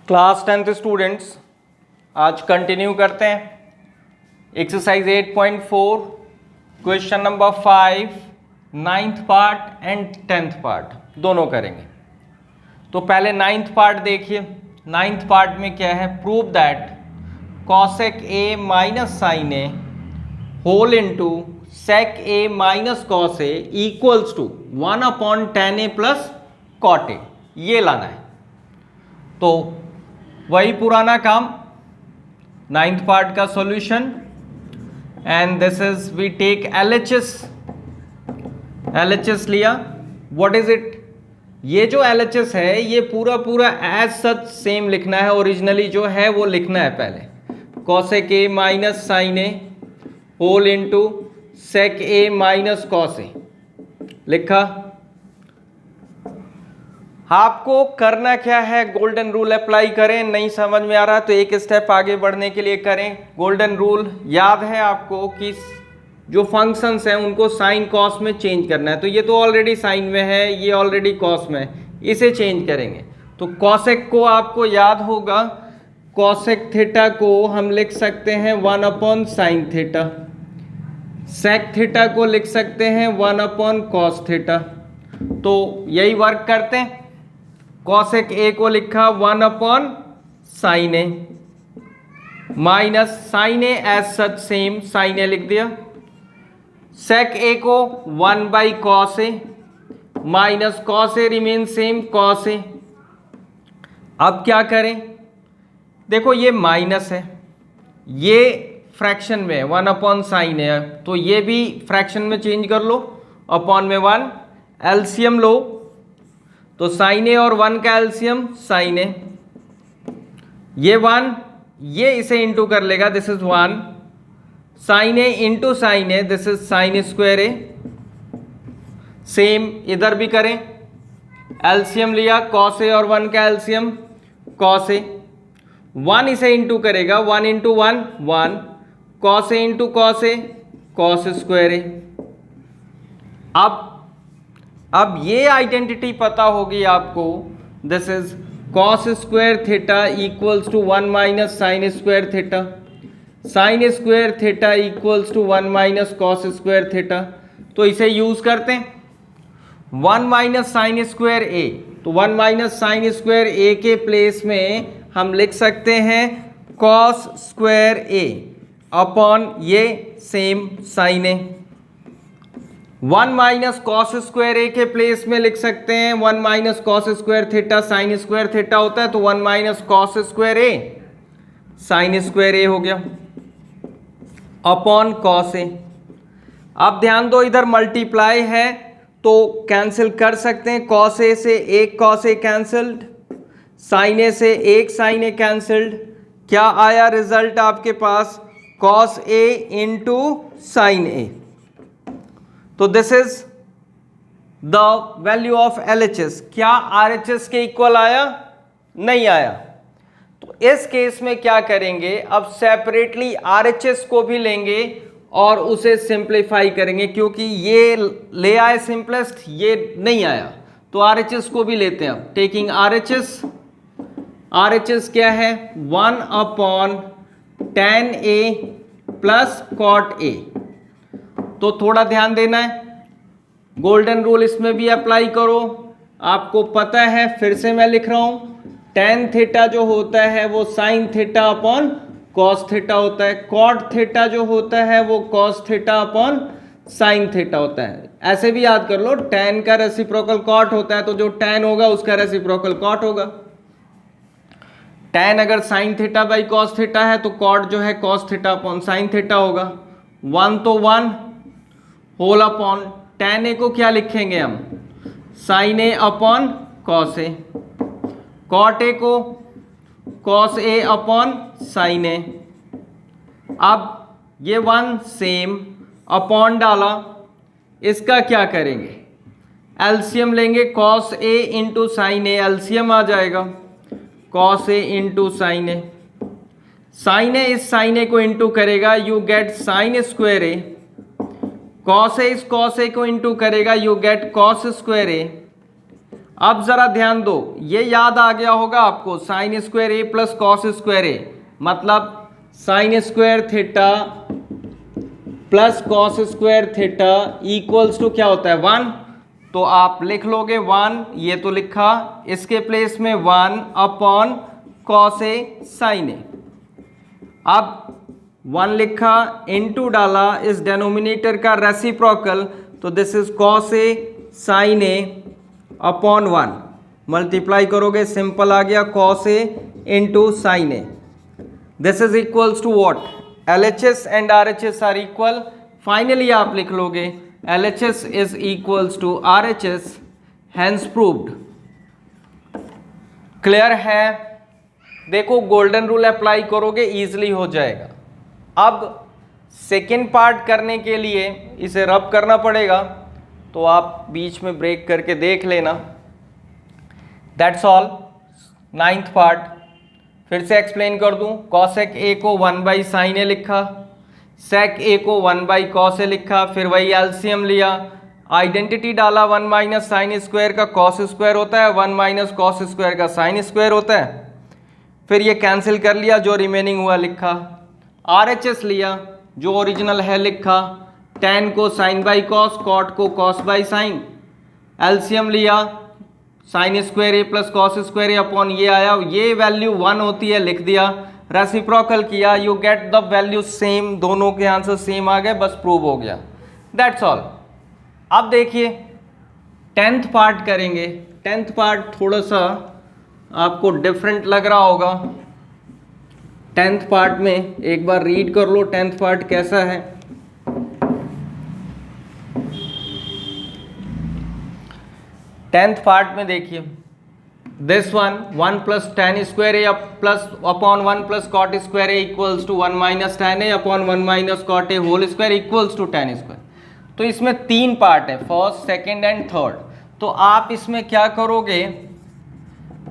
Class 10th students, आज continue करते हैं exercise 8.4 question number 5 9th part and 10th part दोनों करेंगे। तो पहले 9th पार्ट देखिए। 9th पार्ट में क्या है, prove that cosec A minus sign A whole into sec A minus cos A equals to 1/tan A plus cot A, ये लाना है। तो वही पुराना काम, 9th पार्ट का solution, and this is we take LHS लिया। What is it? ये जो LHS है ये पूरा एज सच सेम लिखना है, ओरिजिनली जो है वो लिखना है। पहले cosec A minus sign A whole into sec A minus cos A लिखा। आपको करना क्या है, गोल्डन रूल अप्लाई करें। नहीं समझ में आ रहा तो एक स्टेप आगे बढ़ने के लिए करें। गोल्डन रूल याद है आपको कि जो फंक्शंस हैं उनको साइन कॉस में चेंज करना है। तो ये तो ऑलरेडी साइन में है, ये ऑलरेडी कॉस में है, इसे चेंज करेंगे। तो कॉसेक को आपको याद होगा, कॉसेक थीटा को हम लिख सकते हैं 1/sin थीटा, सेक थीटा को लिख सकते हैं 1/cos थीटा। तो यही वर्क करते हैं। कॉसेक ए को लिखा 1/sin ए माइनस साइन ए एज सच सेम साइन ए लिख दिया। सेक ए को 1/cos A minus cos A remain same cos A. अब क्या करें, देखो ये माइनस है, ये फ्रैक्शन में 1/sin है, तो ये भी फ्रैक्शन में चेंज कर लो, अपॉन में 1, एलसीएम लो। तो साइन ए और 1 का एलसीएम साइन ए, ये 1 ये इसे इंटू कर लेगा, this is 1, sin A into sign A, this is sin square A. Same इधर भी करें, एलसीएम लिया, कॉस ए और 1 का एलसीएम कॉस ए, 1 इसे इंटू करेगा, 1 into 1 1, cos A into cos A cos square A. अब ये आइडेंटिटी पता होगी आपको, this is cos square theta equals to 1 minus sin square theta, sin square theta equals to 1 minus cos square theta. तो इसे use करते हैं। 1 minus sin square ए, तो 1 माइनस साइन स्क्वायर ए के प्लेस में हम लिख सकते हैं कॉस स्क्वायर ए अपॉन ये same sign A. 1 minus cos square A के प्लेस में लिख सकते हैं 1 minus cos square theta, sin square theta होता है, तो 1 माइनस कॉस स्क्वायर ए साइन स्क्वायर ए हो गया अपॉन कॉस ए। अब ध्यान दो, इधर मल्टीप्लाई है तो कैंसिल कर सकते हैं। कॉस ए से एक कॉस ए कैंसल्ड, साइन ए से एक साइन ए कैंसल्ड। क्या आया रिजल्ट आपके पास? कॉस ए इंटू साइन ए। तो this is the value of LHS। क्या RHS के इक्वल आया? नहीं आया। तो इस केस में क्या करेंगे, अब सेपरेटली RHS को भी लेंगे और उसे सिंप्लीफाई करेंगे, क्योंकि ये ले आए सिंपलेस्ट, ये नहीं आया, तो RHS को भी लेते हैं। अब टेकिंग RHS क्या है, 1/tan A plus cot A। तो थोड़ा ध्यान देना है, गोल्डन रूल इसमें भी अप्लाई करो। आपको पता है, फिर से मैं लिख रहा हूं, tan थीटा जो होता है वो sin theta upon cos theta होता है, cot थीटा जो होता है वो cos theta upon sin theta होता है। ऐसे भी याद कर लो, tan का रेसिप्रोकल cot होता है, तो जो tan होगा उसका रेसिप्रोकल cot होगा। tan अगर sin theta by cos theta है तो cot जो है cos theta upon sin theta होगा। 1 तो 1 होल अपॉन tan ए को क्या लिखेंगे हम, sin ए अपॉन cos ए, cot ए को cos ए अपॉन sin ए। अब ये 1 सेम अपॉन डाला, इसका क्या करेंगे, एलसीएम लेंगे, cos A into sign A, LCM आ जाएगा cos A into sign A. Sign A इस साइन ए को इंटू करेगा, you get sine square A, cos A इस कॉस ए को इंटू करेगा, you get cos square A अब जरा ध्यान दो, ये याद आ गया होगा आपको, sin square A plus cos square A, मतलब sin square theta plus cos square theta equals to क्या होता है 1। तो आप लिख लोगे 1, ये तो लिखा, इसके प्लेस में 1 अपॉन कॉस ए साइन ए। अब 1 लिखा, इनटू डाला इस डेनोमिनेटर का रेसिप्रोकल, तो this is cos A sign A upon 1, multiply करोगे सिंपल आ गया cos A into sign A. This is equals to what, LHS and RHS are equal. Finally आप लिख लोगे LHS is equals to RHS, hence proved. Clear है? देखो golden rule apply करोगे easily हो जाएगा। अब सेकेंड पार्ट करने के लिए इसे रब करना पड़ेगा, तो आप बीच में ब्रेक करके देख लेना। That's all. 9th पार्ट फिर से एक्सप्लेन कर दूं। कॉसेक ए को 1 बाई साइन ए लिखा, सेक ए को 1 बाई कॉस ए लिखा, फिर वही एलसीएम लिया, आइडेंटिटी डाला, 1 माइनस साइन स्क्वायर का कॉस स्क्वायर होता है, 1 माइनस कॉस स्क्वायर का साइन स्क्वायर होता है, फिर ये कैंसिल कर लिया, जो रिमेनिंग हुआ लिखा। RHS लिया, जो ओरिजिनल है लिखा, tan को साइन बाई कॉस, कॉट को कॉस बाई साइन, एलसीएम लिया, sign square A plus cos square A upon ये आया, ये वैल्यू 1 होती है लिख दिया, रेसिप्रोकल किया, you get the value same, दोनों के आंसर सेम आ गए, बस प्रूव हो गया। That's all. अब देखिए 10th पार्ट करेंगे। 10th पार्ट थोड़ा सा आपको डिफरेंट लग रहा होगा। 10th पार्ट में एक बार रीड कर लो 10th पार्ट कैसा है। टेंथ पार्ट में देखिए, this one 1 plus tan square A plus upon 1 plus cot square A equals to 1 minus tan A upon 1 minus cot A whole square equals to tan square. तो इसमें 3 part है, first second and third. तो आप इसमें क्या करोगे,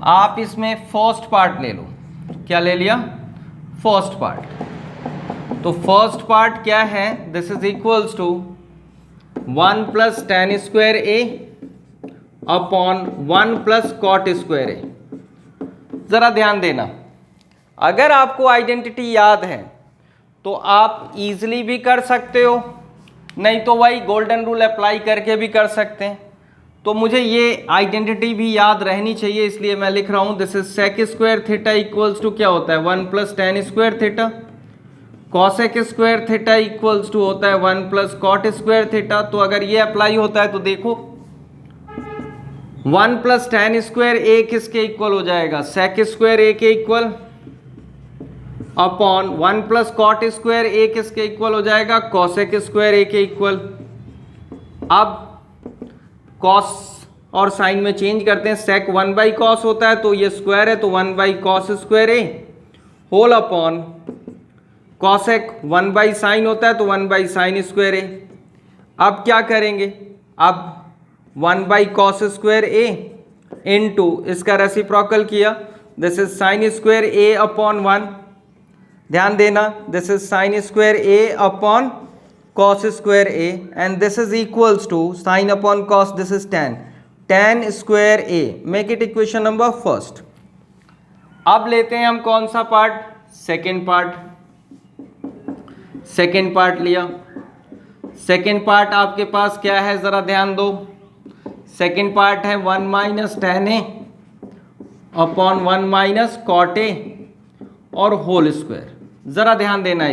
आप इसमें फर्स्ट पार्ट ले लो। क्या ले लिया? First part. तो फर्स्ट पार्ट क्या है, this is equals to 1 plus tan square A upon 1 plus cot square A. जरा ध्यान देना, अगर आपको आइडेंटिटी याद है तो आप इजीली भी कर सकते हो, नहीं तो वही गोल्डन रूल अप्लाई करके भी कर सकते हैं। तो मुझे ये आइडेंटिटी भी याद रहनी चाहिए, इसलिए मैं लिख रहा हूं this is sec square theta equals to क्या होता है 1 plus tan square theta, cosec square theta equals to होता है 1 प्लस कॉट स्क्वायर थीटा। तो अगर ये अप्लाई होता है तो देखो 1 प्लस tan स्क्वायर ए किसके इक्वल हो जाएगा, सेक स्क्वायर ए के equal, upon 1 plus cot square A किसके इक्वल हो जाएगा, कॉसेक स्क्वायर ए के इक्वल। अब कॉस और साइन में चेंज करते हैं, सेक 1 बाई कॉस होता है तो ये स्क्वायर है, तो 1 by cos square A whole upon cosec 1 by sin होता है तो 1 बाई साइन स्क्वायर ए। अब क्या करेंगे, अब 1 by cos square A into इसका रेसिप्रोकल किया, this is sin square A upon 1। ध्यान देना, this is sin square A upon cos square A and this is equals to sin upon cos, this is tan square A. Make it equation number first. अब लेते हैं हम कौन सा part, second part. Second part लिया, second part आपके पास क्या है जरा ध्यान दो। सेकेंड पार्ट है 1 minus tan A upon 1 minus cot A और होल स्क्वायर। ज़रा ध्यान देना,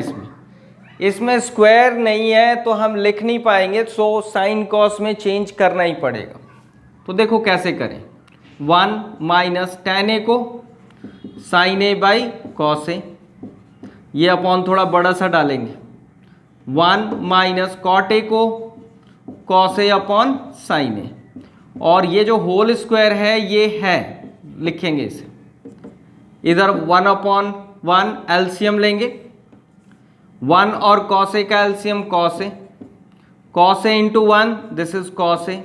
इसमें स्क्वायर नहीं है तो हम लिख नहीं पाएंगे, सो साइन कॉस में चेंज करना ही पड़ेगा। तो देखो कैसे करें, 1 माइनस tan ए को sign A by cos A, ये अपॉन थोड़ा बड़ा सा डालेंगे, 1 माइनस कॉट ए को कॉस ए अपॉन साइन ए, और ये जो होल स्क्वायर है ये है, लिखेंगे इसे इधर 1 अपॉन 1 एलसीएम लेंगे, 1 और कॉस ए का LCM cos A into 1 this is cos A,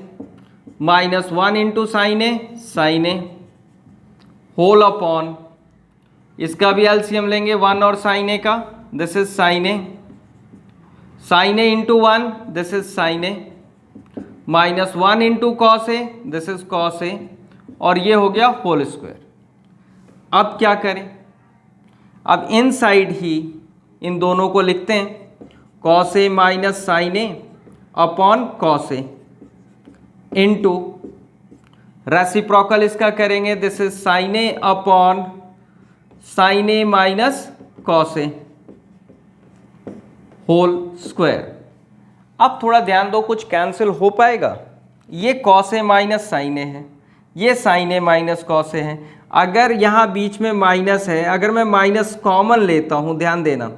minus 1 into sign A whole upon इसका भी एलसीएम लेंगे 1 और साइन ए का, this is sign A into 1 this is sign A, minus 1 into cos A, this is cos A, और ये हो गया whole square. अब क्या करें, अब इन साइड ही इन दोनों को लिखते हैं cos A minus sign A upon cos A into reciprocal इसका करेंगे, this is sign A upon sign A minus cos A whole square. अब थोड़ा ध्यान दो, कुछ कैंसिल हो पाएगा? ये cos A minus sign A है, ये sin A minus cos A है। अगर यहाँ बीच में माइनस है, अगर मैं माइनस कॉमन लेता हूँ, ध्यान देना,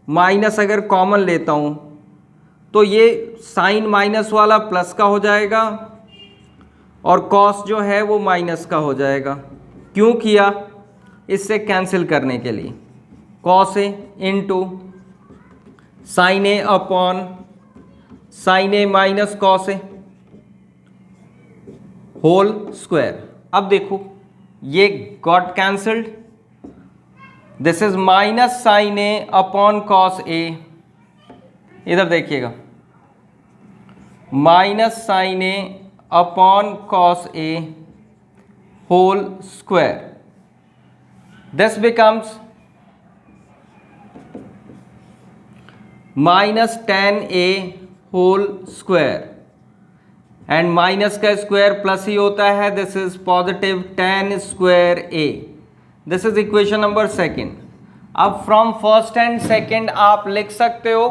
माइनस अगर कॉमन लेता हूँ तो ये साइन माइनस वाला प्लस का हो जाएगा और कॉस जो है वो माइनस का हो जाएगा। क्यों किया? इससे कैंसिल करने के लिए। Cos A into sign A upon sign A minus cos A whole square. अब देखो ये got cancelled, this is minus sign A upon cos A, इधर देखिएगा minus sign A upon cos A whole square, this becomes minus tan A whole square and minus का square plus ही होता है, this is positive tan square A. This is equation number second. अब from first and second आप लिख सकते हो,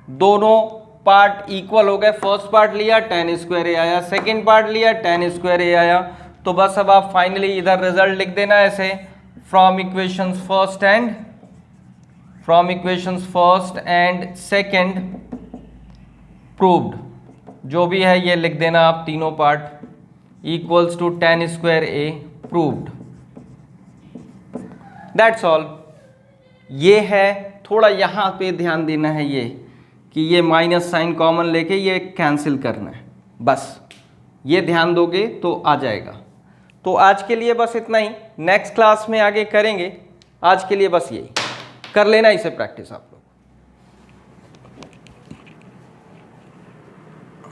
दोनों पार्ट इक्वल हो गए। फर्स्ट पार्ट लिया टेन स्क्वायर ए आया, सेकेंड पार्ट लिया टेन स्क्वायर ए आया। तो बस अब आप फाइनली इधर रिजल्ट लिख देना ऐसे, from equations first and second proved, जो भी है ये लिख देना आप, तीनों part equals to tan square A proved. That's all. ये है, थोड़ा यहाँ पे ध्यान देना है ये कि ये माइनस साइन कॉमन लेके ये कैंसिल करना है, बस ये ध्यान दोगे तो आ जाएगा। तो आज के लिए बस इतना ही, नेक्स्ट क्लास में आगे करेंगे। आज के लिए बस यही कर लेना, इसे प्रैक्टिस आप।